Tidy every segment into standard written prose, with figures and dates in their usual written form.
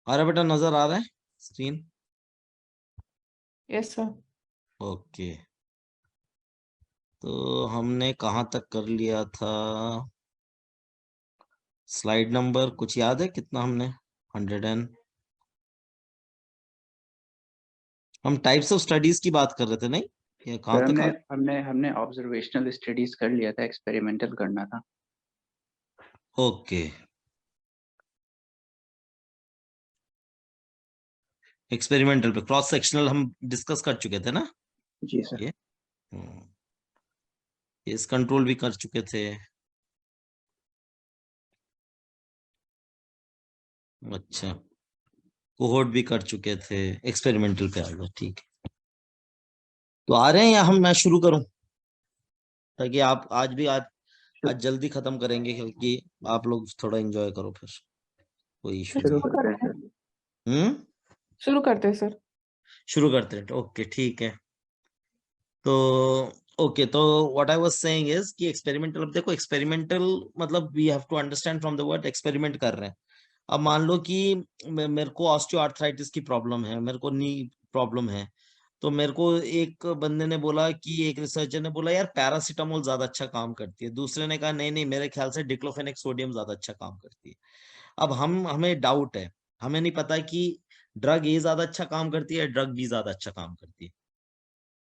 अरे बेटा नजर आ रहा है स्क्रीन? Yes sir. ओके, तो हमने कहाँ तक कर लिया था? स्लाइड नंबर कुछ याद है कितना हमने? 100 हम टाइप्स ऑफ स्टडीज की बात कर रहे थे, नहीं? ये कहाँ सर तक हमने ऑब्जर्वेशनल स्टडीज कर लिया था, एक्सपेरिमेंटल करना था। ओके, एक्सपेरिमेंटल पे क्रॉस सेक्शनल हम डिस्कस कर चुके थे ना? जी सर। ये इस कंट्रोल भी कर चुके थे। अच्छा, कोहोर्ट भी कर चुके थे। एक्सपेरिमेंटल पे आ गए, ठीक है। तो आ रहे हैं या मैं शुरू करूं, ताकि आप आज जल्दी खत्म करेंगे, क्योंकि आप लोग थोड़ा एंजॉय करो, फिर कोई इशू शुरू नहीं। करते हैं सर। शुरू करते हैं सर। शुरू करते हैं, ओके ठीक है। तो ओके, तो what I was saying is कि एक्सपेरिमेंटल, अब देखो एक्सपेरिमेंटल मतलब we have to understand from the word experiment कर रहे हैं। अब मान लो कि मेरे को ऑस्टियोआर्थराइटिस की प्रॉब्लम है, मेरे को नी प्रॉब्लम है। तो मेरे को एक बंदे ने बोला कि, एक रिसर्चर ने बोला यार पैरासीटामोल ज्यादा अच्छा काम करती है, दूसरे ने कहा नहीं नहीं मेरे ख्याल से डिक्लोफेनेक सोडियम ज्यादा अच्छा काम करती है। अब हमें डाउट है, हमें नहीं पता कि ड्रग ए ज्यादा अच्छा काम करती है, ड्रग बी ज्यादा अच्छा काम करती है।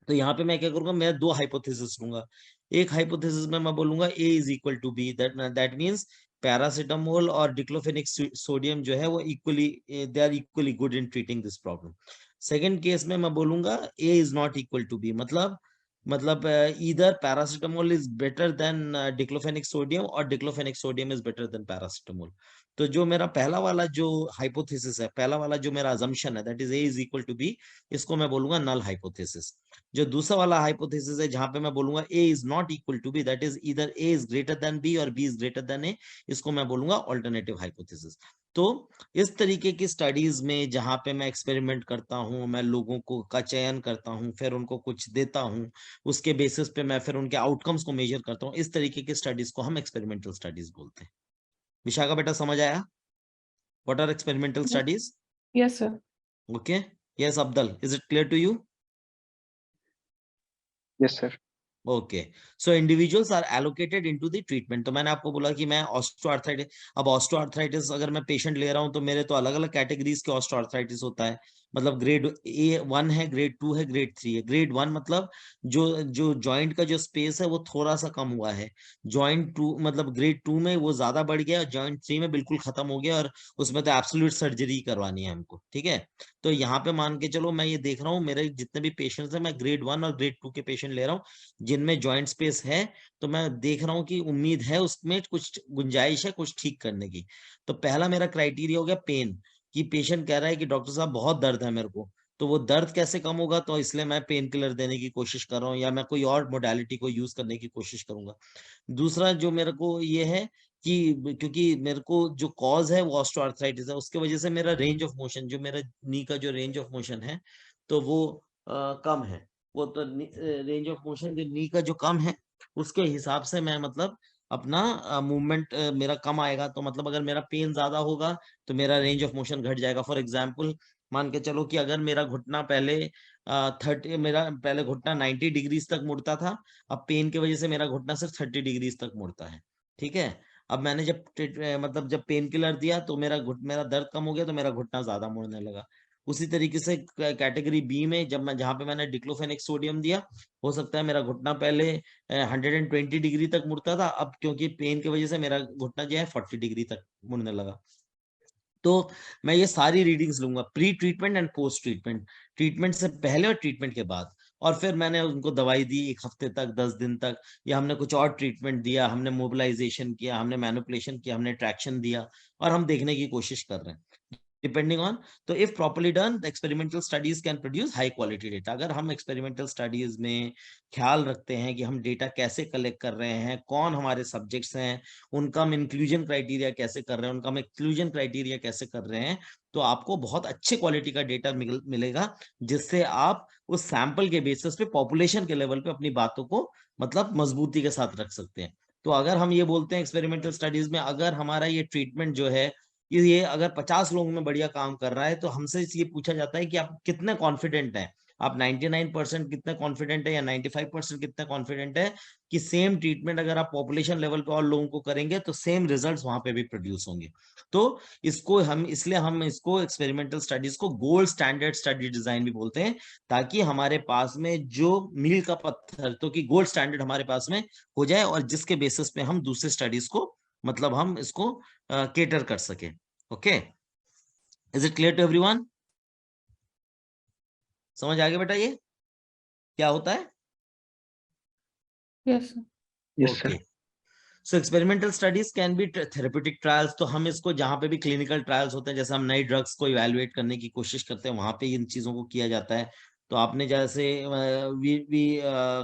तो यहाँ पे मैं क्या करूंगा, मैं दो हाइपोथेसिस लूंगा। एक हाइपोथेसिस में मैं बोलूंगा A is equal to B, that means paracetamol और डिक्लोफेनिक सोडियम जो है वो equally, they are equally good in treating this problem. Second case में मैं बोलूंगा A is not equal to B, मतलब इधर paracetamol is better than diclofenac sodium और diclofenac sodium is better than paracetamol. तो जो मेरा पहला वाला जो हाइपोथेसिस है, पहला वाला जो मेरा अजम्पशन है, that is A is equal to B, इसको मैं बोलूंगा नल हाइपोथेसिस। जो दूसरा वाला हाइपोथेसिस है जहां पे मैं बोलूंगा A is not equal to B, that is इधर A is greater than B और B is greater than A, इसको मैं बोलूंगा ऑल्टरनेटिव हाइपोथेसिस। तो इस तरीके की स्टडीज में जहां पे मैं एक्सपेरिमेंट करता हूं, मैं लोगों को का चयन करता हूं, फिर उनको कुछ देता हूं, उसके बेसिस पे मैं फिर उनके आउटकम्स को मेजर करता हूं, इस तरीके की स्टडीज को हम एक्सपेरिमेंटल स्टडीज बोलते हैं। विशाखा बेटा समझ आया? What are experimental studies? Yes sir. Okay, yes Abdul, is it clear to you? Yes sir. Okay, so individuals are allocated into the treatment. तो मैंने आपको बोला कि मैं ऑस्टियोआर्थराइटिस, अब ऑस्टियोआर्थराइटिस अगर मैं पेशेंट ले रहा हूं तो मेरे तो अलग अलग कैटेगरीज के ऑस्टियोआर्थराइटिस होता है। मतलब ग्रेड A1 है, ग्रेड 2 है, ग्रेड 3 है। ग्रेड 1 मतलब जो जो जॉइंट का जो स्पेस है वो थोड़ा सा कम हुआ है। जॉइंट 2 मतलब ग्रेड 2 में वो ज्यादा बढ़ गया, और जॉइंट 3 में बिल्कुल खत्म हो गया, और उसमें तो एब्सोल्यूट सर्जरी करवानी है हमको, ठीक है। तो यहाँ पे मान के चलो मैं ये देख रहा हूँ मेरे जितने भी पेशेंट्स हैं, मैं ग्रेड 1 और ग्रेड 2 के पेशेंट ले रहा हूँ जिनमें जॉइंट स्पेस है। तो मैं देख रहा हूँ कि उम्मीद है उसमें कुछ गुंजाइश है कुछ ठीक करने की। तो पहला मेरा क्राइटेरिया हो गया पेन, कि पेशेंट कह रहा है कि डॉक्टर साहब बहुत दर्द है मेरे को, तो वो दर्द कैसे कम होगा, तो इसलिए मैं पेन किलर देने की कोशिश कर रहा हूँ, या मैं कोई और मोडालिटी को यूज करने की कोशिश करूंगा। दूसरा जो मेरे को ये है कि क्योंकि मेरे को जो कॉज है वो ऑस्टियोआर्थराइटिस है, उसके वजह से मेरा रेंज ऑफ मोशन, जो मेरा नी का जो रेंज ऑफ मोशन है, तो वो कम है। वो तो रेंज ऑफ मोशन जो नी का जो कम है, उसके हिसाब से मैं मतलब अपना मूवमेंट मेरा कम आएगा। तो मतलब अगर मेरा पेन ज्यादा होगा तो मेरा रेंज ऑफ मोशन घट जाएगा। फॉर एग्जाम्पल मान के चलो कि अगर मेरा घुटना पहले 30, मेरा पहले घुटना 90 डिग्रीज तक मुड़ता था, अब पेन की वजह से मेरा घुटना सिर्फ 30 डिग्रीज तक मुड़ता है, ठीक है। अब मैंने मतलब जब पेन किलर दिया तो मेरा दर्द कम हो गया, तो मेरा घुटना ज्यादा मुड़ने लगा। उसी तरीके से कैटेगरी बी में जब मैं जहां पे मैंने डिक्लोफेनिक सोडियम दिया, हो सकता है मेरा घुटना पहले 120 डिग्री तक मुड़ता था, अब क्योंकि पेन की वजह से मेरा घुटना जो है 40 डिग्री तक मुड़ने लगा। तो मैं ये सारी रीडिंग्स लूंगा, pre treatment and post treatment, treatment से पहले और ट्रीटमेंट के बाद। और फिर मैंने उनको दवाई दी 1 हफ्ते तक, 10 दिन तक, या हमने कुछ और ट्रीटमेंट दिया, हमने मोबिलाइजेशन किया, हमने मैनिपुलेशन किया, हमने ट्रैक्शन दिया, और हम देखने की कोशिश कर रहे हैं depending on। तो if properly done the experimental studies can produce high quality data। अगर हम experimental studies में ख्याल रखते हैं कि हम डेटा कैसे कलेक्ट कर रहे हैं, कौन हमारे सब्जेक्ट्स हैं, उनका हम इंक्लूजन क्राइटेरिया कैसे कर रहे हैं, उनका हम एक्सक्लूजन क्राइटेरिया कैसे कर रहे हैं, तो आपको बहुत अच्छे क्वालिटी का डेटा मिलेगा, जिससे आप उस सैंपल के बेसिस पे पॉपुलेशन के लेवल पे अपनी बातों को मतलब मजबूती के साथ रख सकते हैं। तो अगर हम ये बोलते हैं एक्सपेरिमेंटल स्टडीज में, अगर हमारा ये ट्रीटमेंट जो है ये अगर 50 लोगों में बढ़िया काम कर रहा है तो हमसे ये पूछा जाता है कि आप कितने कॉन्फिडेंट हैं, आप 99% कितने कॉन्फिडेंट है या 95% कितने कॉन्फिडेंट है कि सेम ट्रीटमेंट अगर आप पॉपुलेशन लेवल पे और लोगों को करेंगे तो सेम रिजल्ट्स वहां पे भी प्रोड्यूस होंगे। तो इसलिए हम इसको एक्सपेरिमेंटल स्टडीज को गोल्ड स्टैंडर्ड स्टडी डिजाइन भी बोलते हैं, ताकि हमारे पास में जो मील का पत्थर तो कि गोल्ड स्टैंडर्ड हमारे पास में हो जाए और जिसके बेसिस पे हम दूसरे स्टडीज को मतलब हम इसको केटर कर सके। Okay, is it clear to everyone? समझ आ गया बेटा ये क्या होता है? Yes sir. Yes, sir. Okay, so experimental studies can be therapeutic trials. तो हम इसको जहां पे भी क्लिनिकल ट्रायल्स होते हैं, जैसे हम नई ड्रग्स को इवेलुएट करने की कोशिश करते हैं, वहां पे इन चीजों को किया जाता है। तो आपने जैसे we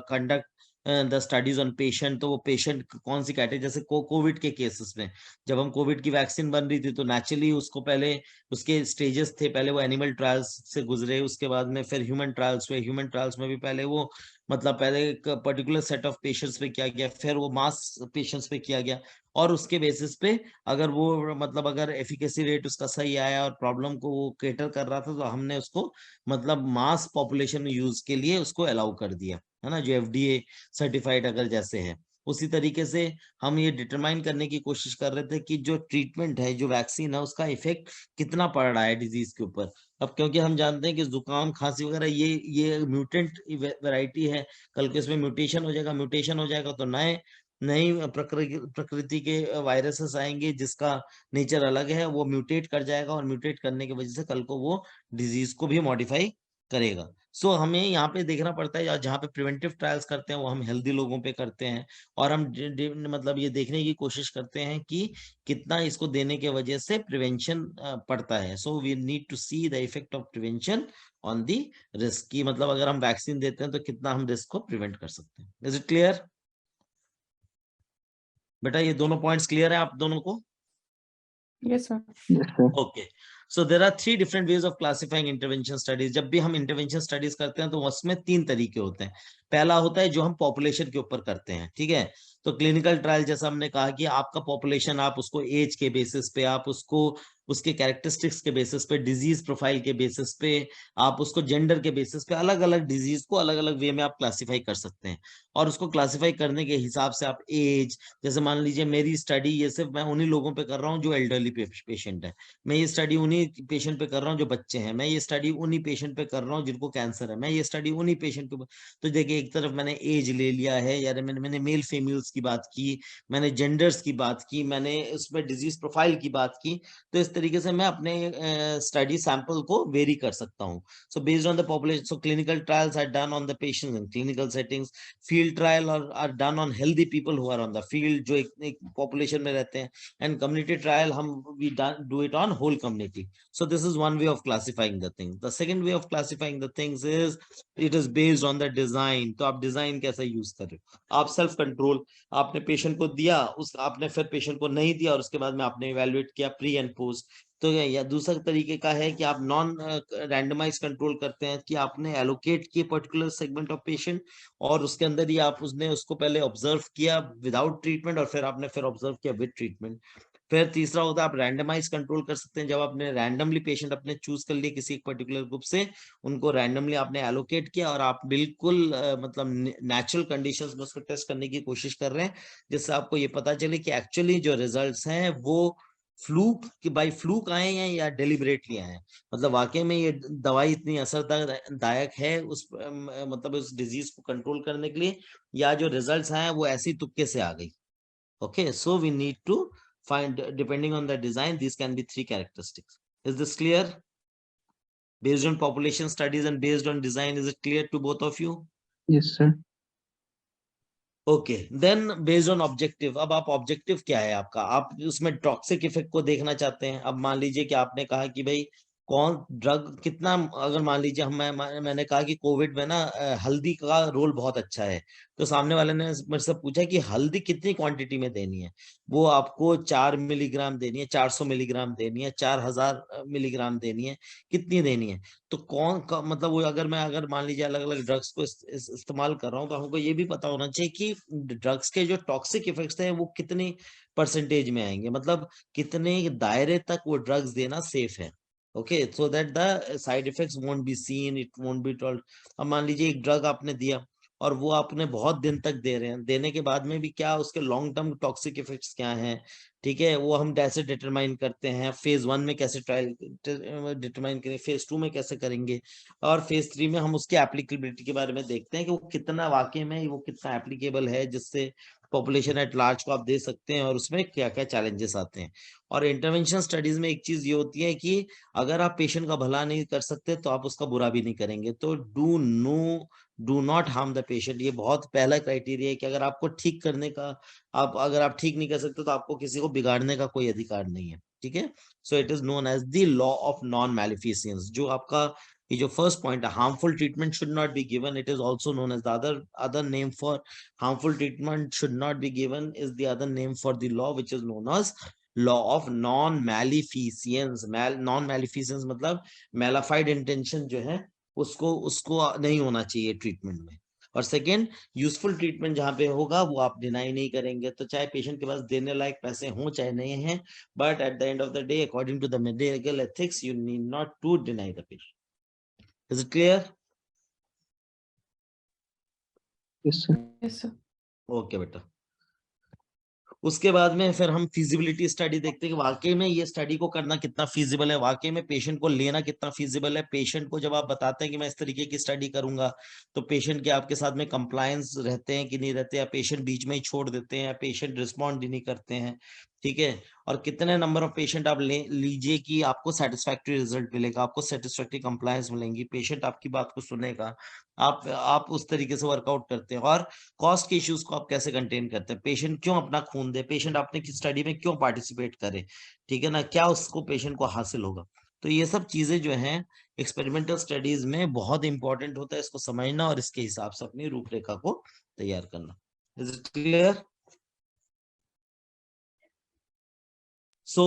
conduct the studies on patient, तो वो पेशेंट कौन सी कैटेगरी, जैसे कोविड के केसेस में जब हम कोविड की वैक्सीन बन रही थी तो नेचुरली उसको पहले उसके स्टेजेस थे, पहले वो एनिमल ट्रायल्स से गुजरे, उसके बाद में फिर ह्यूमन ट्रायल्स हुए, ह्यूमन ट्रायल्स में भी पहले वो मतलब पहले एक पर्टिकुलर सेट ऑफ पेशेंट्स पे किया गया, फिर वो मास पेशेंट्स पे किया गया, और उसके बेसिस पे अगर वो मतलब अगर एफिकेसी रेट उसका सही आया और प्रॉब्लम को वो केटर कर रहा था तो हमने उसको मतलब मास पॉपुलेशन यूज के लिए उसको अलाउ कर दिया, है ना, जो एफडीए सर्टिफाइड अगर जैसे है। उसी तरीके से हम ये डिटरमाइन करने की कोशिश कर रहे थे कि जो ट्रीटमेंट है, जो वैक्सीन है, उसका इफेक्ट कितना पड़ रहा है डिजीज के ऊपर। अब क्योंकि हम जानते हैं कि जुकाम खांसी वगैरह ये म्यूटेंट वैरायटी है, कल को इसमें म्यूटेशन हो जाएगा, म्यूटेशन हो जाएगा तो नए नई प्रकृति के वायरसेस आएंगे जिसका नेचर अलग है, वो म्यूटेट कर जाएगा और म्यूटेट करने की वजह से कल को वो डिजीज को भी मॉडिफाई करेगा। सो हमें यहाँ पे देखना पड़ता है, जहाँ पे प्रिवेंटिव ट्रायल्स करते हैं वो हम हेल्दी लोगों पे करते हैं, और हम मतलब ये देखने की कोशिश करते हैं कि कितना इसको देने के वजह से प्रिवेंशन पड़ता है। So we need to see the effect of prevention on the risk, की मतलब अगर हम वैक्सीन देते हैं तो कितना हम रिस्क को प्रिवेंट कर सकते हैं। इज इट क्लियर बेटा? ये दोनों पॉइंट्स क्लियर है आप दोनों को? Yes sir. Yes, sir. Okay, so there are 3 different ways of classifying intervention studies. जब भी हम इंटरवेंशन स्टडीज करते हैं तो उसमें 3 तरीके होते हैं। पहला होता है जो हम पॉपुलेशन के ऊपर करते हैं, ठीक है। तो क्लिनिकल ट्रायल जैसा हमने कहा कि आपका पॉपुलेशन, आप उसको एज के बेसिस पे, आप उसको उसके कैरेक्टरिस्टिक्स के बेसिस पे, डिजीज प्रोफाइल के बेसिस पे, आप उसको जेंडर के बेसिस पे, अलग अलग डिजीज को अलग अलग वे में आप क्लासिफाई कर सकते हैं। और उसको क्लासिफाई करने के हिसाब से आप एज, जैसे मान लीजिए मेरी स्टडी ये सिर्फ मैं उन्हीं लोगों पे कर रहा हूँ जो एल्डरली पेशेंट है, मैं ये स्टडी उन्हीं पेशेंट पे कर रहा हूँ जो बच्चे हैं, मैं ये स्टडी उन्हीं पेशेंट पे कर रहा हूँ जिनको कैंसर है, मैं ये स्टडी उन्हीं पेशेंट पे। तो देखिए, एक तरफ मैंने एज ले लिया है, या मैंने मेल फीमेल्स की बात की, मैंने जेंडर्स की बात की, मैंने उसमें डिजीज प्रोफाइल की बात की। तो इस तरीके से मैं अपने स्टडी सैंपल को वेरी कर सकता हूँ। So based on the population, so clinical trials are done on the patients in clinical settings, field trial are done on healthy people who are on the field, जो एक population में रहते हैं, and community trial हम we do it on whole community. So this is one way of classifying the things. The second way of classifying the things is it is based on the design. तो आप design कैसा use कर रहे हो, आप self control, आपने patient को दिया, उस आपने फिर पेशेंट को नहीं दिया और उसके बाद में आपने इवेलुएट किया प्री एंड पोस्ट। तो या दूसरा तरीके का है कि आप नॉन रैंडमाइज कंट्रोल करते हैं, कि आपने एलोकेट किए पर्टिकुलर सेगमेंट ऑफ पेशेंट, और उसके अंदर ही आप उसने उसको पहले ऑब्जर्व किया विदाउट ट्रीटमेंट और फिर आपने फिर ऑब्जर्व किया विद ट्रीटमेंट। फिर तीसरा होता है आप रैंडमाइज कंट्रोल कर सकते हैं, जब आपने रैंडमली पेशेंट अपने चूज कर लिए किसी एक पर्टिकुलर ग्रुप से, उनको रैंडमली आपने एलोकेट किया और आप बिल्कुल मतलब नेचुरल कंडीशंस में उसको टेस्ट करने की कोशिश कर रहे हैं, जिससे आपको ये पता चले कि एक्चुअली जो रिजल्ट्स हैं वो फ्लूक कि बाई फ्लूक आए हैं या डेलिबरेटली आए हैं, मतलब वाकई में ये दवाई इतनी असरदायक है उस मतलब उस डिजीज को कंट्रोल करने के लिए, या जो रिजल्ट्स आए हैं वो ऐसी तुक्के से आ गई। Okay, so we need to find, depending on the design, these can be 3 characteristics. Is this clear? Based on population studies and based on design, is it clear to both of you? Yes, sir. Okay, then based on objective, अब आप objective क्या है आपका, आप उसमें toxic effect को देखना चाहते हैं। अब मान लीजिए कि आपने कहा कि भाई कौन ड्रग कितना, अगर मान लीजिए मैंने कहा कि कोविड में ना हल्दी का रोल बहुत अच्छा है, तो सामने वाले ने मेरे से पूछा कि हल्दी कितनी क्वांटिटी में देनी है, वो आपको 4 मिलीग्राम देनी है, 400 मिलीग्राम देनी है, 4000 मिलीग्राम देनी है, कितनी देनी है। तो मतलब वो अगर मान लीजिए अलग अलग ड्रग्स को इस्तेमाल कर रहा हूँ, तो हमको ये भी पता होना चाहिए कि ड्रग्स के जो टॉक्सिक इफेक्ट्स हैं वो कितनी परसेंटेज में आएंगे, मतलब कितने दायरे तक वो ड्रग्स देना सेफ है। Okay, so that the side effects won't be seen, it won't be told. अब मान लीजिए एक ड्रग आपने दिया और वो आपने बहुत दिन तक दे रहे हैं, देने के बाद में भी क्या उसके लॉन्ग टर्म टॉक्सिक इफेक्ट्स क्या हैं, ठीक है, वो हम कैसे डिटरमाइन करते हैं, फेज 1 में कैसे ट्रायल डिटरमाइन करेंगे, फेज 2 में कैसे करेंगे, और फेज 3 में हम उसकी एप्लीकेबिलिटी के बारे में देखते हैं कि वो कितना वाकई में वो कितना एप्लीकेबल है, जिससे पॉपुलेशन एट लार्ज को आप दे सकते हैं, और उसमें क्या क्या चैलेंजेस आते हैं। और इंटरवेंशन स्टडीज में एक चीज ये होती है कि अगर आप पेशेंट का भला नहीं कर सकते तो आप उसका बुरा भी नहीं करेंगे। तो do not harm the patient, ये बहुत पहला क्राइटेरिया है कि अगर आपको ठीक करने का, अगर आप ठीक नहीं कर सकते तो आपको किसी को बिगाड़ने का कोई अधिकार नहीं है, ठीक है। So it is known as the law of non maleficence. जो आपका ये जो फर्स्ट पॉइंट है, harmful treatment should not be given, it is also known as the other name for harmful treatment should not be given is the other name for the law which is known as law of non maleficence। non maleficence मतलब mala fide intention जो है उसको उसको नहीं होना चाहिए treatment में। और सेकेंड, यूजफुल ट्रीटमेंट जहां पे होगा वो आप डिनाई नहीं करेंगे, तो चाहे पेशेंट के पास देने लायक पैसे हों चाहे नहीं है, but at the end of the day according to the medical ethics you need not to deny the patient. Is it clear? Yes, sir. Yes, sir. Okay बेटा। उसके बाद में फिर हम फिजिबिलिटी स्टडी देखते हैं कि वाकई में ये स्टडी को करना कितना फिजिबल है, वाकई में पेशेंट को लेना कितना फिजिबल है। पेशेंट को जब आप बताते हैं कि मैं इस तरीके की स्टडी करूंगा, तो पेशेंट के आपके साथ में कंप्लायंस रहते हैं कि नहीं रहते, या पेशेंट बीच में ही छोड़ देते हैं, या पेशेंट रिस्पॉन्ड ही नहीं करते हैं, ठीक है। और कितने नंबर ऑफ पेशेंट आप लीजिए कि आपको सेटिस्फैक्टरी रिजल्ट मिलेगा, आपको सेटिस्फैक्टरी कंप्लायंस मिलेंगी, पेशेंट आपकी बात को सुनेगा, आप उस तरीके से वर्कआउट करते हैं। और कॉस्ट के इश्यूज को आप कैसे कंटेन करते हैं, पेशेंट क्यों अपना खून दे, पेशेंट अपने की स्टडी में क्यों पार्टिसिपेट करे, ठीक है ना, क्या उसको पेशेंट को हासिल होगा। तो ये सब चीजें जो हैं एक्सपेरिमेंटल स्टडीज में बहुत इंपॉर्टेंट होता है, इसको समझना और इसके हिसाब से अपनी रूपरेखा को तैयार करना। Is it clear? सो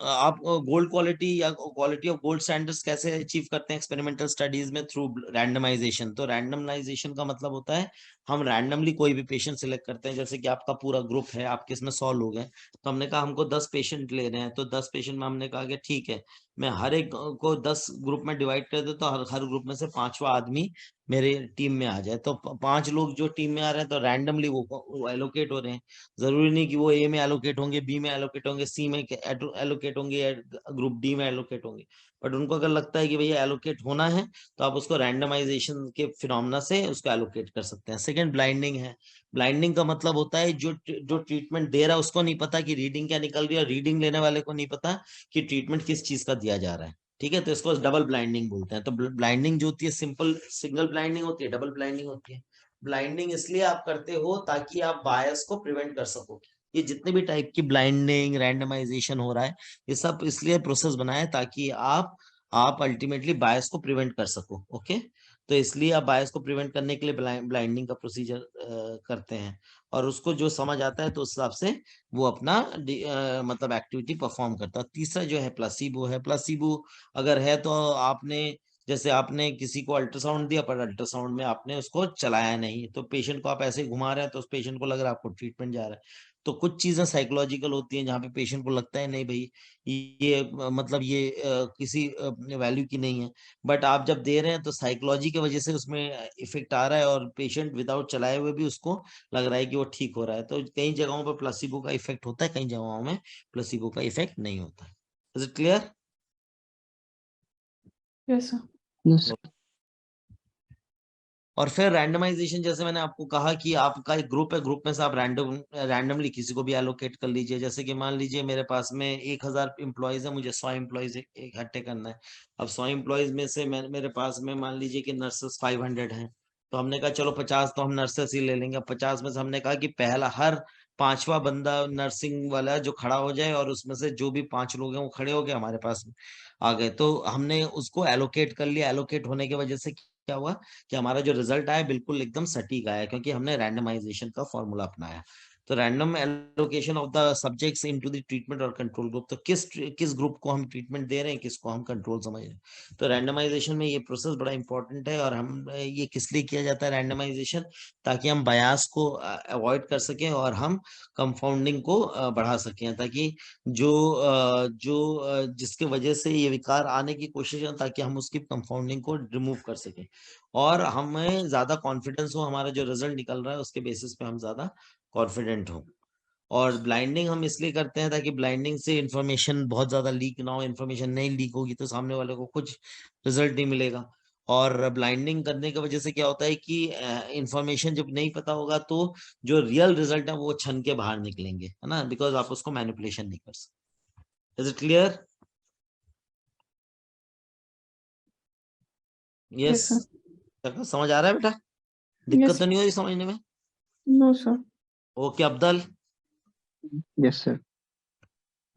आप गोल्ड क्वालिटी या क्वालिटी ऑफ गोल्ड स्टैंडर्ड्स कैसे अचीव करते हैं एक्सपेरिमेंटल स्टडीज में? Through randomization. तो रैंडमाइजेशन का मतलब होता है हम रैंडमली कोई भी पेशेंट सिलेक्ट करते हैं, जैसे कि आपका पूरा ग्रुप है, आपके इसमें 100 लोग हैं, तो हमने कहा हमको 10 पेशेंट ले रहे हैं, तो 10 पेशेंट में हमने कहा कि ठीक है, मैं हर एक को 10 ग्रुप में डिवाइड कर दे, तो हर ग्रुप में से 5वां आदमी मेरे टीम में आ जाए। तो 5 लोग जो टीम में आ रहे हैं तो रैंडमली वो एलोकेट हो रहे हैं। जरूरी नहीं कि वो ए में एलोकेट होंगे, बी में एलोकेट होंगे, सी में एलोकेट होंगे, या ग्रुप डी में एलोकेट होंगे, बट उनको अगर लगता है कि भैया एलोकेट होना है तो आप उसको रैंडमाइजेशन के फिनोमेना से उसको एलोकेट कर सकते हैं। सेकंड, ब्लाइंडिंग है। ब्लाइंडिंग का मतलब होता है जो ट्रीटमेंट दे रहा है उसको नहीं पता कि रीडिंग क्या निकल रही है, और रीडिंग लेने वाले को नहीं पता कि ट्रीटमेंट किस चीज का दिया जा रहा है, ठीक है। तो इसको डबल ब्लाइंडिंग बोलते हैं। तो ब्लाइंडिंग जो होती है सिंपल सिंगल ब्लाइंडिंग होती है, डबल ब्लाइंडिंग होती है। ब्लाइंडिंग इसलिए आप करते हो ताकि आप बायस को प्रिवेंट कर सको। ये जितने भी टाइप की ब्लाइंडिंग रैंडमाइजेशन हो रहा है, ये सब इसलिए प्रोसेस बनाया है ताकि आप अल्टीमेटली बायस को प्रिवेंट कर सको। ओके, तो इसलिए आप बायस को प्रिवेंट करने के लिए ब्लाइंडिंग का प्रोसीजर करते हैं, और उसको जो समझ आता है तो उस हिसाब से वो अपना मतलब एक्टिविटी परफॉर्म करता है। तीसरा जो है प्लासीबो है। प्लासीबो अगर है तो आपने, जैसे आपने किसी को अल्ट्रासाउंड दिया पर अल्ट्रासाउंड में आपने उसको चलाया नहीं, तो पेशेंट को आप ऐसे घुमा रहे हैं तो उस पेशेंट को लग रहा है आपको ट्रीटमेंट जा रहा है। तो कुछ चीजें साइकोलॉजिकल होती हैं जहाँ पे पेशेंट को लगता है नहीं भाई ये मतलब ये किसी वैल्यू की नहीं है, बट आप जब दे रहे हैं तो साइकोलॉजी की वजह से उसमें इफेक्ट आ रहा है, और पेशेंट विदाउट चलाए हुए भी उसको लग रहा है कि वो ठीक हो रहा है। तो कई जगहों पर प्लासिबो का इफेक्ट होता है, कई जगहों में प्लासिबो का इफेक्ट नहीं होता है। Is it clear? Yes, sir. Yes, sir. और फिर रैंडमाइजेशन, जैसे मैंने आपको कहा कि आपका एक ग्रुप है, ग्रुप में से आप रैंडमली किसी को भी एलोकेट कर लीजिए। जैसे कि मान लीजिए मेरे पास में 1000 एम्प्लॉयज है, मुझे 100 एम्प्लॉयज इकट्ठे करना है। अब 100 एम्प्लॉयज में से मेरे पास में मान लीजिए कि नर्सेस 500 हैं, तो हमने कहा चलो 50 तो हम नर्सेस ही ले लेंगे। 50 में से हमने कहा कि पहला हर 5वां बंदा नर्सिंग वाला जो खड़ा हो जाए और उसमें से जो भी 5 लोग हैं वो खड़े हो गए हमारे पास आ गए, तो हमने उसको एलोकेट कर लिया। एलोकेट होने की वजह से क्या हुआ कि हमारा जो रिजल्ट आया बिल्कुल एकदम सटीक आया, क्योंकि हमने रैंडमाइजेशन का फॉर्मूला अपनाया। तो random allocation of the subjects into the treatment और कंट्रोल ग्रुप, तो किस ग्रुप को हम ट्रीटमेंट दे रहे हैं, किसको हम कंट्रोल समझ रहे हैं। तो रैंडमाइजेशन में ये प्रोसेस बड़ा इंपॉर्टेंट है, और हम ये किस लिए किया जाता है रैंडमाइजेशन, ताकि हम बायास को अवॉइड कर सकें और हम कंफाउंडिंग को बढ़ा सकें, ताकि जिसके वजह से ये विकार आने की कोशिश है, ताकि हम उसकी कंफाउंडिंग को रिमूव कर सकें और हमें ज्यादा कॉन्फिडेंस हो, हमारा जो रिजल्ट निकल रहा है उसके बेसिस पे हम ज्यादा कॉन्फिडेंट हो। और ब्लाइंडिंग हम इसलिए करते हैं ताकि ब्लाइंडिंग से इंफॉर्मेशन बहुत ज्यादा लीक ना हो। इंफॉर्मेशन नहीं लीक होगी तो सामने वाले को कुछ रिजल्ट नहीं मिलेगा। और ब्लाइंडिंग करने की वजह से क्या होता है कि इंफॉर्मेशन जब नहीं पता होगा तो जो रियल रिजल्ट है वो छन के बाहर निकलेंगे, है ना, बिकॉज आप उसको मैनिपुलेशन नहीं कर सकते। Is it clear? Yes, sir. Yes, समझ आ रहा है बेटा? दिक्कत Yes. तो नहीं हो रही समझने में? No, sir. Okay Abdul. Yes, sir.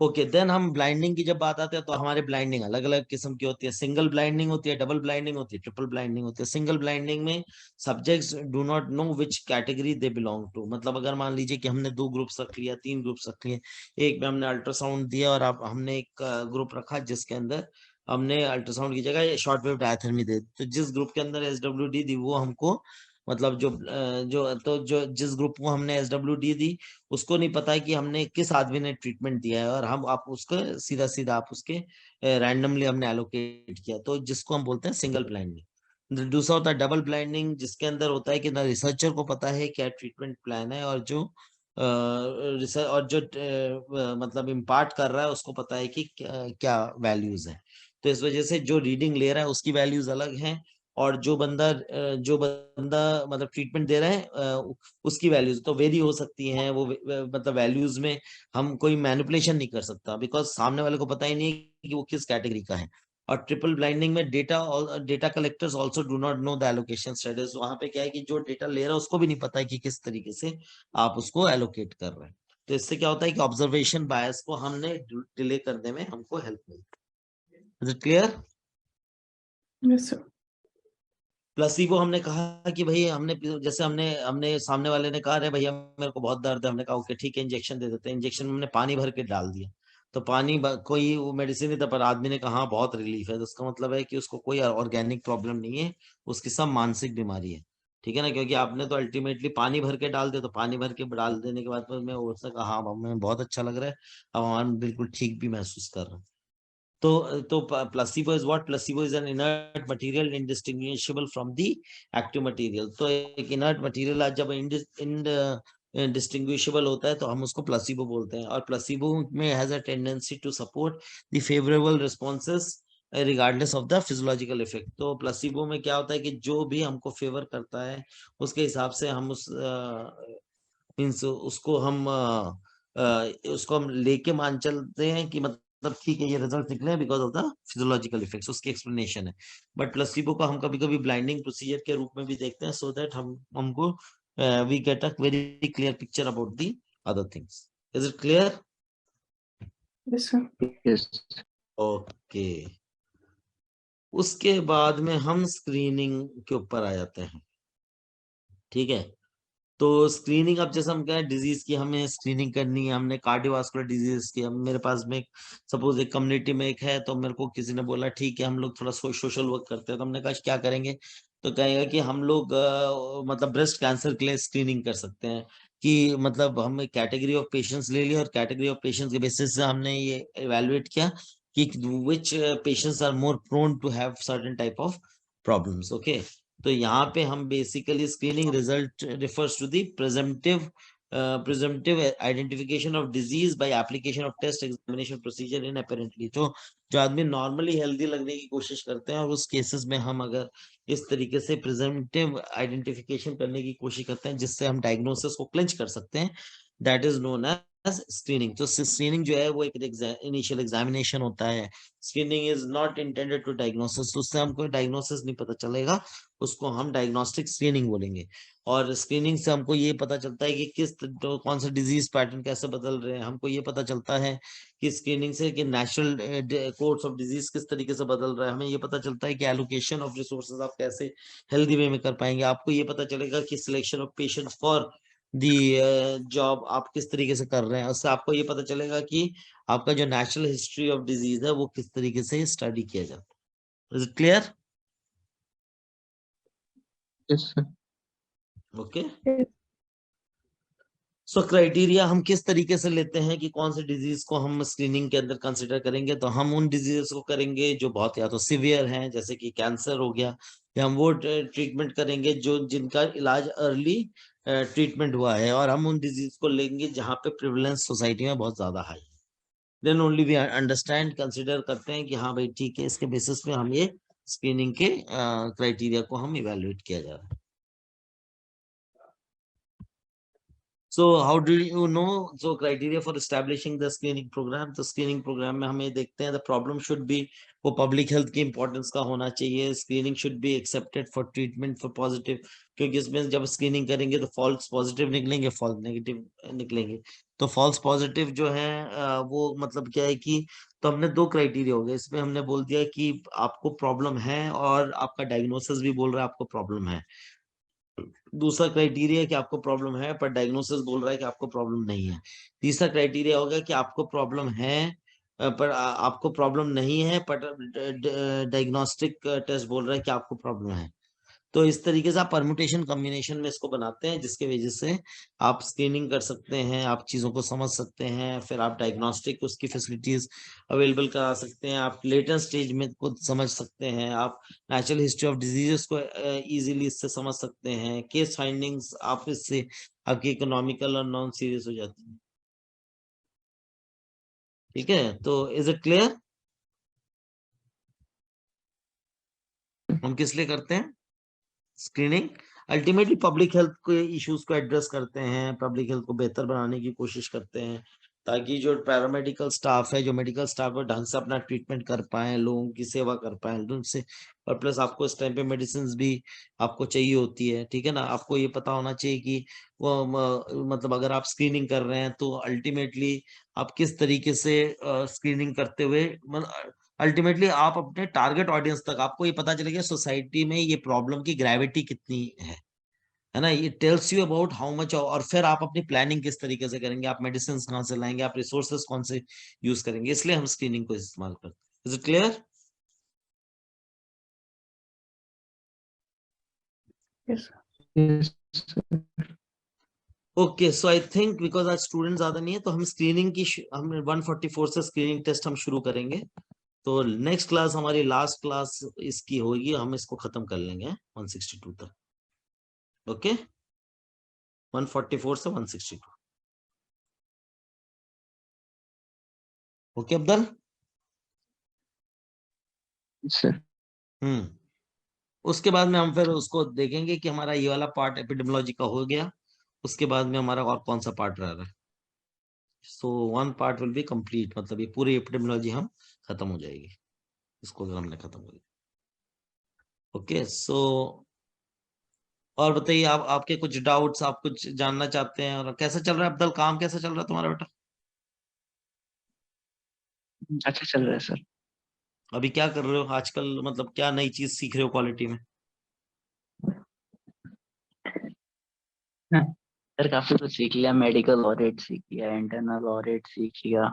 Okay then हम ब्लाइंडिंग की जब बात आते हैं तो हमारे ब्लाइंडिंग अलग अलग किस्म की होती है। सिंगल ब्लाइंडिंग होती है, डबल ब्लाइंडिंग होती है, ट्रिपल ब्लाइंडिंग होती है। सिंगल ब्लाइंडिंग में subjects do not know which category they belong to. मतलब अगर मान लीजिए कि हमने 2 ग्रुप्स रख लिया, 3 ग्रुप्स रख लिए, एक में हमने अल्ट्रासाउंड दिया और अब हमने एक ग्रुप रखा जिसके अंदर हमने अल्ट्रासाउंड की जगह शॉर्ट वेव डायथर्मी दे, तो जिस ग्रुप के अंदर SWD दी वो हमको मतलब जो जिस ग्रुप को हमने SWD दी उसको नहीं पता है कि हमने किस आदमी ने ट्रीटमेंट दिया है, और हम आप उसको सीधा सीधा आप उसके रैंडमली हमने एलोकेट किया, तो जिसको हम बोलते हैं सिंगल ब्लाइंडिंग। दूसरा होता है डबल ब्लाइंडिंग, जिसके अंदर होता है कि ना रिसर्चर को पता है क्या ट्रीटमेंट प्लान है, और जो रिसर्च और जो मतलब इम्पार्ट कर रहा है उसको पता है कि क्या वैल्यूज है। तो इस वजह से जो रीडिंग ले रहा है उसकी वैल्यूज अलग हैं, और जो बंदा मतलब ट्रीटमेंट दे रहा है उसकी वैल्यूज तो वेरी हो सकती हैं। वो मतलब वैल्यूज में हम कोई मैनिपुलेशन नहीं कर सकता, बिकॉज सामने वाले को पता ही नहीं है कि वो किस कैटेगरी का है। और ट्रिपल ब्लाइंडिंग में data collectors also do not know the allocation status. वहां पे क्या है कि जो डेटा ले रहा है उसको भी नहीं पता है कि किस तरीके से आप उसको एलोकेट कर रहे हैं। तो इससे क्या होता है कि ऑब्जर्वेशन बायस को हमने डिले करने में हमको हेल्प मिलती है। Is it clear? Yes, sir. Placebo हमने कहा कि भाई हमने जैसे हमने हमने सामने वाले ने कहा अरे भैया मेरे को बहुत दर्द है, हमने कहा ओके ठीक है इंजेक्शन दे देते हैं। इंजेक्शन में हमने पानी भर के डाल दिया, तो कोई वो मेडिसिन नहीं था, पर आदमी ने कहा हाँ बहुत रिलीफ है, तो उसका मतलब है कि उसको कोई ऑर्गेनिक प्रॉब्लम नहीं है, उसकी सब मानसिक बीमारी है। ठीक है ना, क्योंकि आपने तो अल्टीमेटली पानी भर के डाल दिया, तो पानी भर के डाल देने के बाद मैं उसने कहा हाँ हमें बहुत अच्छा लग रहा है, अब हम बिल्कुल ठीक भी महसूस कर रहे हैं। तो placebo is what? Placebo is an inert material indistinguishable from the active material. तो एक inert material आज जब indistinguishable होता है तो हम उसको placebo बोलते हैं, और placebo में has a tendency to support the favorable responses regardless of the physiological effect. तो placebo में क्या होता है कि जो भी हमको फेवर करता है उसके हिसाब से हम मीन्स उसको हम लेके मान चलते हैं कि मतलब ठीक है ये रिजल्ट निकले हैं because of the physiological effects, उसकी एक्सप्लेनेशन है। बट प्लेसिबो को हम कभी कभी ब्लाइंडिंग प्रोसीजर के रूप में भी देखते हैं, सो दैट हमको we get a very clear picture about the other things. Is it clear? Yes, sir. Yes. Okay, उसके बाद में हम स्क्रीनिंग के ऊपर आ जाते हैं। ठीक है, तो स्क्रीनिंग अब जैसे हम कहें डिजीज की हमें स्क्रीनिंग करनी है, हमने कार्डियोवास्कुलर डिजीज की, हम मेरे पास में सपोज एक कम्युनिटी में एक है, तो मेरे को किसी ने बोला ठीक है हम लोग थोड़ा सोशल वर्क करते हैं, तो हमने कहा क्या करेंगे, तो कहेगा कि हम लोग मतलब ब्रेस्ट कैंसर के लिए स्क्रीनिंग कर सकते हैं। कि मतलब हम कैटेगरी ऑफ पेशेंट्स ले लिया और कैटेगरी ऑफ पेशेंट्स के बेसिस से हमने ये इवेलुएट किया कि which patients are more prone to have certain type of problems. Okay, तो यहाँ पे हम basically screening result refers to the presumptive identification of disease by application of test examination procedure in apparently। तो जो आदमी normally healthy लगने की कोशिश करते हैं और उस केसेस में हम अगर इस तरीके से प्रिजम्पटिव आइडेंटिफिकेशन करने की कोशिश करते हैं जिससे हम डायग्नोसिस को क्लिंच कर सकते हैं, दैट इज नोन स्क्रीनिंग। तो स्क्रीनिंग जो है वो एक इनिशियल एग्जामिनेशन होता है। Screening is not intended to diagnosis, तो उससे हमको डायग्नोसिस नहीं पता चलेगा, उसको हम डायग्नोस्टिक स्क्रीनिंग बोलेंगे। और स्क्रीनिंग से हमको ये पता चलता है कि कौन सा डिजीज पैटर्न कैसे बदल रहे हैं। हमको ये पता चलता है कि स्क्रीनिंग से कि नेचुरल कोर्स ऑफ डिजीज किस तरीके से बदल रहा है। हमें ये पता चलता है कि एलोकेशन ऑफ रिसोर्सेज आप कैसे हेल्दी वे में कर पाएंगे। आपको ये पता चलेगा कि selection of patient for the job आप किस तरीके से कर रहे हैं। उससे आपको ये पता चलेगा कि आपका जो नेचुरल हिस्ट्री ऑफ डिजीज है वो किस तरीके से स्टडी किया जाता है। Is it clear? Yes, sir. Okay. Yes. So criteria हम किस तरीके से लेते हैं कि कौन से डिजीज को हम स्क्रीनिंग के अंदर कंसिडर करेंगे। तो हम उन डिजीज को करेंगे जो बहुत या तो सिवियर हैं, जैसे कि कैंसर हो गया, या हम वो ट्रीटमेंट करेंगे जो जिनका इलाज अर्ली ट्रीटमेंट हुआ है। और हम उन डिजीज को लेंगे जहाँ पे प्रिवलेंस सोसाइटी में बहुत ज्यादा हाई है। Then only we understand, consider करते हैं कि हाँ भाई ठीक है, इसके बेसिस पे हम ये स्क्रीनिंग के क्राइटेरिया को हम इवेलुएट किया जा रहा है। So how do you know? So criteria for establishing the screening program. तो screening program में हमें देखते हैं the problem should be, वो public health की importance का होना चाहिए। Screening should be accepted for treatment for positive, क्योंकि इसमें जब screening करेंगे तो false positive निकलेंगे, false negative निकलेंगे। तो false positive जो है वो मतलब क्या है कि, तो हमने दो क्राइटेरिया हो गए इसमें। हमने बोल दिया कि आपको प्रॉब्लम है और आपका डायग्नोसिस भी बोल रहा है आपको प्रॉब्लम है। दूसरा क्राइटेरिया है कि आपको प्रॉब्लम है पर डायग्नोसिस बोल रहा है कि आपको प्रॉब्लम नहीं है। तीसरा क्राइटेरिया होगा कि आपको प्रॉब्लम है पर आपको प्रॉब्लम नहीं है, पर डायग्नोस्टिक टेस्ट बोल रहा है कि आपको प्रॉब्लम है। तो इस तरीके से आप परम्यूटेशन कॉम्बिनेशन में इसको बनाते हैं, जिसके वजह से आप स्क्रीनिंग कर सकते हैं, आप चीजों को समझ सकते हैं, फिर आप डायग्नोस्टिक उसकी फैसिलिटीज अवेलेबल करा सकते हैं, आप लेटर स्टेज में को समझ सकते हैं, आप नेचुरल हिस्ट्री ऑफ डिजीजेस को इजीली इससे समझ सकते हैं, केस फाइंडिंग्स आप इससे आपकी इकोनॉमिकल और नॉन सीरियस हो जाती है। ठीक है, तो इज इट क्लियर? हम किस लिए करते हैं स्क्रीनिंग? अल्टीमेटली पब्लिक हेल्थ के इश्यूज को एड्रेस करते हैं, पब्लिक हेल्थ को बेहतर बनाने की कोशिश करते हैं, ताकि जो पैरामेडिकल स्टाफ है, जो मेडिकल स्टाफ है, ढंग से अपना ट्रीटमेंट कर पाए, लोगों की सेवा कर पाए उनसे। और प्लस आपको इस टाइम पे मेडिसिन भी आपको चाहिए होती है। ठीक है ना, आपको ये पता होना चाहिए कि वो मतलब अगर आप स्क्रीनिंग कर रहे हैं तो अल्टीमेटली आप किस तरीके से स्क्रीनिंग करते हुए अल्टीमेटली आप अपने टारगेट ऑडियंस तक, आपको ये पता चलेगा सोसाइटी में ये प्रॉब्लम की ग्रेविटी कितनी है ना, ये tells you about how much. और फिर आप अपनी प्लानिंग किस तरीके से करेंगे, आप मेडिसिन कहाँ से लाएंगे, आप रिसोर्सेस कौन से यूज करेंगे। इसलिए हम स्क्रीनिंग को इस्तेमाल करते हैं। Is it clear? Yes. Yes, sir. Okay, so I think because आज स्टूडेंट ज्यादा नहीं है तो हम स्क्रीनिंग की हम 144 से स्क्रीनिंग टेस्ट हम शुरू करेंगे। तो नेक्स्ट क्लास हमारी लास्ट क्लास इसकी होगी, हम इसको खत्म कर लेंगे 162 तक। ओके, 144 से 162। ओके अब्दुल? Yes, sir. उसके बाद में हम फिर उसको देखेंगे कि हमारा ये वाला पार्ट एपिडेमियोलॉजी का हो गया, उसके बाद में हमारा और कौन सा पार्ट रह रहा है। So one part will be complete, मतलब ये पूरी एपिडेमियोलॉजी हम खत्म हो जाएगी, इसको अगर हमने खत्म कर दिया। ओके, सो और बताइए, आप आपके कुछ डाउट्स, आप कुछ जानना चाहते हैं? और कैसा चल रहा है अब्दुल, काम कैसा चल रहा है तुम्हारा बेटा? अच्छा चल रहा है सर। अभी क्या कर रहे हो आजकल, मतलब क्या नई चीज सीख रहे हो क्वालिटी में? सर काफी कुछ सीख लिया, मेडिकल ऑडिट सीख लिया, इंटरनल ऑडिट सीख लिया,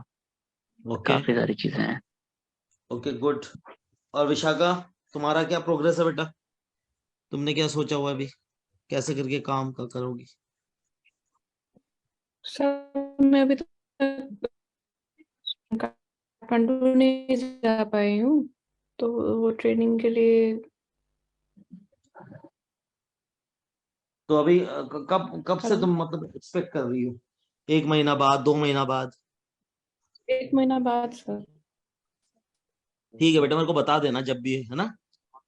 ओके काफी सारी चीजें हैं। Okay good. और विशाखा, तुम्हारा क्या प्रोग्रेस है बेटा? तुमने क्या सोचा हुआ अभी, कैसे करके काम का करोगी? सर मैं अभी तक काठमांडू नहीं जा पाई हूँ, तो वो ट्रेनिंग के लिए। तो अभी कब कब से हेलो, तुम मतलब एक्सपेक्ट कर रही हो? 1 महीना बाद, 2 महीना बाद? 1 महीना बाद सर। ठीक है बेटा, मेरे को बता देना जब भी है ना,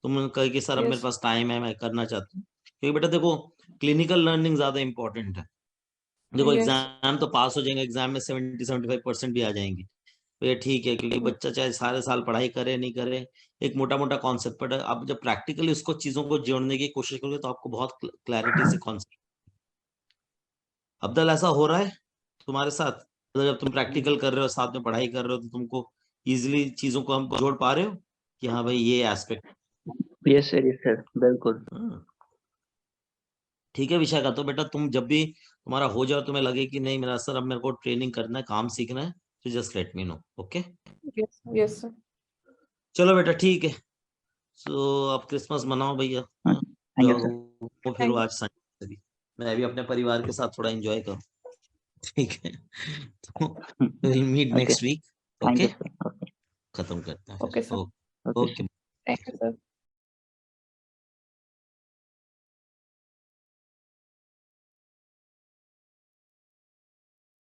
तुम कहे कि सर अब मेरे यस। पास टाइम है, मैं करना चाहती हूँ। क्योंकि बेटा देखो, क्लिनिकल लर्निंग ज्यादा इंपॉर्टेंट है। देखो Yes. एग्जाम तो पास हो जाएंगे, एग्जाम में 70-75% भी आ जाएंगे तो ये ठीक है, क्योंकि बच्चा चाहे सारे साल पढ़ाई करे नहीं करे, एक मोटा मोटा कॉन्सेप्ट, पर आप जब प्रैक्टिकली उसको चीजों को जोड़ने की कोशिश करोगे तो आपको बहुत क्लैरिटी से कॉन्सेप्ट। अब्दुल, ऐसा हो रहा है तुम्हारे साथ? मतलब जब तुम प्रैक्टिकल कर रहे हो साथ में पढ़ाई कर रहे हो तो तुमको इजिली चीजों को हम जोड़ पा रहे हो कि हाँ भाई ये एस्पेक्ट? यस सर, बिल्कुल। ठीक है विशाखा, तो बेटा तुम जब भी तुम्हारा हो जाओ, तुम्हें लगे कि नहीं मेरा सर अब मेरे को ट्रेनिंग करना है, काम सीखना है, तो just let me know. Okay, Yes. Yes, sir. चलो बेटा ठीक है। सो अब क्रिसमस मनाओ भैया, हाँ? थैंक यू जाओ सर। घूमो फिरो Thank आज संडे भी, मैं भी अपने परिवार के साथ थोड़ा एंजॉय करूँ। ठीक है, तो will meet okay, next week. Thank okay, you sir. खत्म करते हैं Okay, फिर। sir. Okay okay. Thank you, sir.